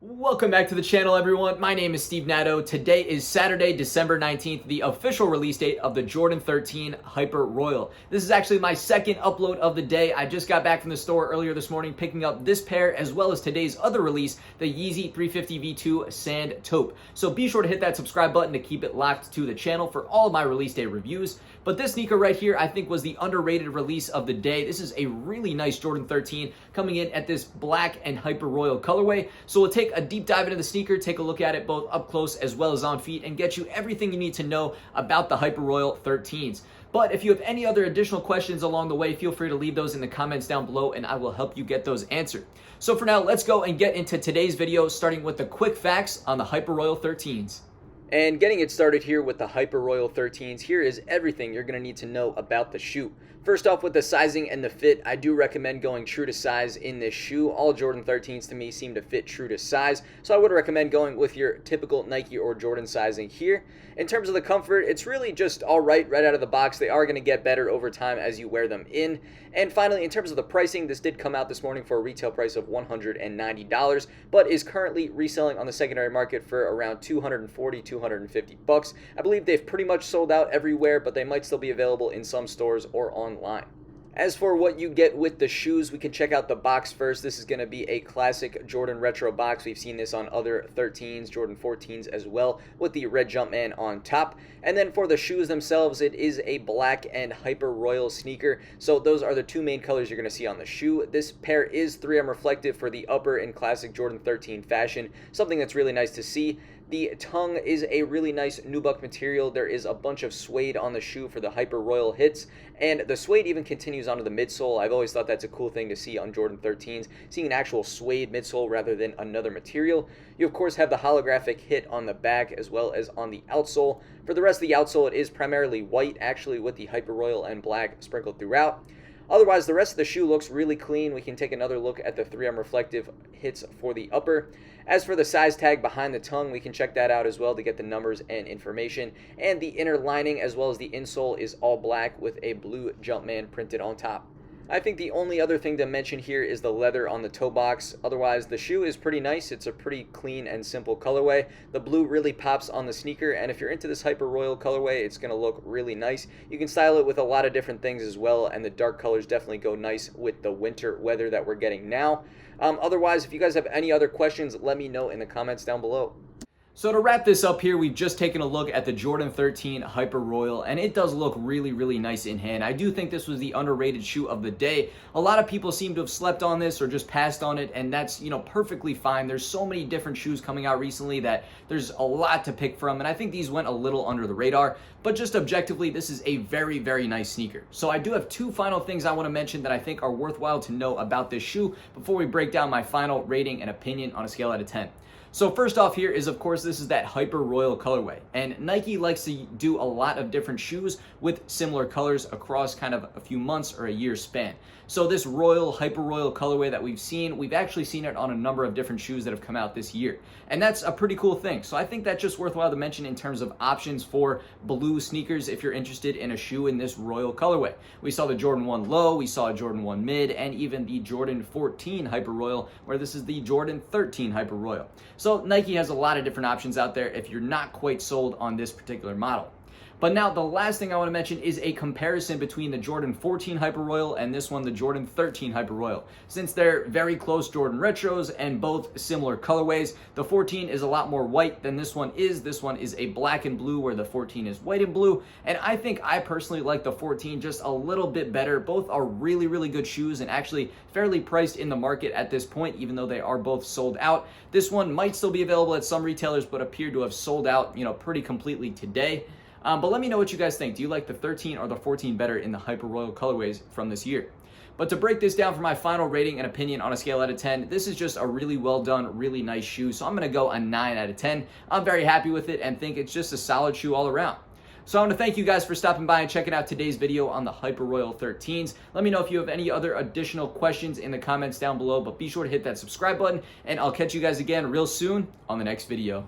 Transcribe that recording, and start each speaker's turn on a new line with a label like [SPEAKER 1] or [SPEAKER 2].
[SPEAKER 1] Welcome back to the channel, everyone. My name is Steve Natto. Today is Saturday, December 19th, the official release date of the Jordan 13 Hyper Royal. This is actually my second upload of the day. I just got back from the store earlier this morning picking up this pair as well as today's other release, the Yeezy 350 V2 Sand Taupe. So be sure to hit that subscribe button to keep it locked to the channel for all of my release day reviews. But this sneaker right here, I think, was the underrated release of the day. This is a really nice Jordan 13 coming in at this black and Hyper Royal colorway. So we'll take a deep dive into the sneaker, take a look at it both up close as well as on feet, and get you everything you need to know about the Hyper Royal 13s. But if you have any other additional questions along the way, feel free to leave those in the comments down below and I will help you get those answered. So for now, let's go and get into today's video, starting with the quick facts on the Hyper Royal 13s. And getting it started here with the Hyper Royal 13s, here is everything you're going to need to know about the shoe. First off, with the sizing and the fit, I do recommend going true to size in this shoe. All Jordan 13s to me seem to fit true to size, so I would recommend going with your typical Nike or Jordan sizing here. In terms of the comfort, it's really just all right out of the box. They are going to get better over time as you wear them in. And finally, in terms of the pricing, this did come out this morning for a retail price of $190, but is currently reselling on the secondary market for around $240, $250. I believe they've pretty much sold out everywhere, but they might still be available in some stores or online. As for what you get with the shoes, we can check out the box first. This is going to be a classic Jordan retro box. We've seen this on other 13s, Jordan 14s as well, with the red Jumpman on top. And then for the shoes themselves, it is a black and Hyper Royal sneaker. So those are the two main colors you're going to see on the shoe. This pair is 3M reflective for the upper in classic Jordan 13 fashion, something that's really nice to see. The tongue is a really nice nubuck material. There is a bunch of suede on the shoe for the Hyper Royal hits, and the suede even continues onto the midsole. I've always thought that's a cool thing to see on Jordan 13s, seeing an actual suede midsole rather than another material. You of course have the holographic hit on the back as well as on the outsole. For the rest of the outsole, it is primarily white, actually, with the Hyper Royal and black sprinkled throughout. Otherwise, the rest of the shoe looks really clean. We can take another look at the 3M reflective hits for the upper. As for the size tag behind the tongue, we can check that out as well to get the numbers and information. And the inner lining as well as the insole is all black with a blue Jumpman printed on top. I think the only other thing to mention here is the leather on the toe box. Otherwise, the shoe is pretty nice. It's a pretty clean and simple colorway. The blue really pops on the sneaker, and if you're into this Hyper Royal colorway, it's going to look really nice. You can style it with a lot of different things as well, and the dark colors definitely go nice with the winter weather that we're getting now. Otherwise, if you guys have any other questions, let me know in the comments down below. So to wrap this up here, we've just taken a look at the Jordan 13 Hyper Royal, and it does look really, really nice in hand. I do think this was the underrated shoe of the day. A lot of people seem to have slept on this or just passed on it, and that's, perfectly fine. There's so many different shoes coming out recently that there's a lot to pick from, and I think these went a little under the radar, but just objectively, this is a very, very nice sneaker. So I do have two final things I want to mention that I think are worthwhile to know about this shoe before we break down my final rating and opinion on a scale out of 10. So first off here is, of course, this is that Hyper Royal colorway. And Nike likes to do a lot of different shoes with similar colors across kind of a few months or a year span. So this Hyper Royal colorway that we've actually seen it on a number of different shoes that have come out this year. And that's a pretty cool thing. So I think that's just worthwhile to mention in terms of options for blue sneakers if you're interested in a shoe in this Royal colorway. We saw the Jordan 1 Low, we saw a Jordan 1 Mid, and even the Jordan 14 Hyper Royal, where this is the Jordan 13 Hyper Royal. So Nike has a lot of different options out there if you're not quite sold on this particular model. But now the last thing I want to mention is a comparison between the Jordan 14 Hyper Royal and this one, the Jordan 13 Hyper Royal. Since they're very close Jordan retros and both similar colorways, the 14 is a lot more white than this one is. This one is a black and blue where the 14 is white and blue. And I think I personally like the 14 just a little bit better. Both are really, really good shoes and actually fairly priced in the market at this point, even though they are both sold out. This one might still be available at some retailers, but appear to have sold out, pretty completely today. But let me know what you guys think. Do you like the 13 or the 14 better in the Hyper Royal colorways from this year? But to break this down for my final rating and opinion on a scale out of 10, this is just a really well done, really nice shoe. So I'm going to go a 9 out of 10. I'm very happy with it and think it's just a solid shoe all around. So I want to thank you guys for stopping by and checking out today's video on the Hyper Royal 13s. Let me know if you have any other additional questions in the comments down below, but be sure to hit that subscribe button, and I'll catch you guys again real soon on the next video.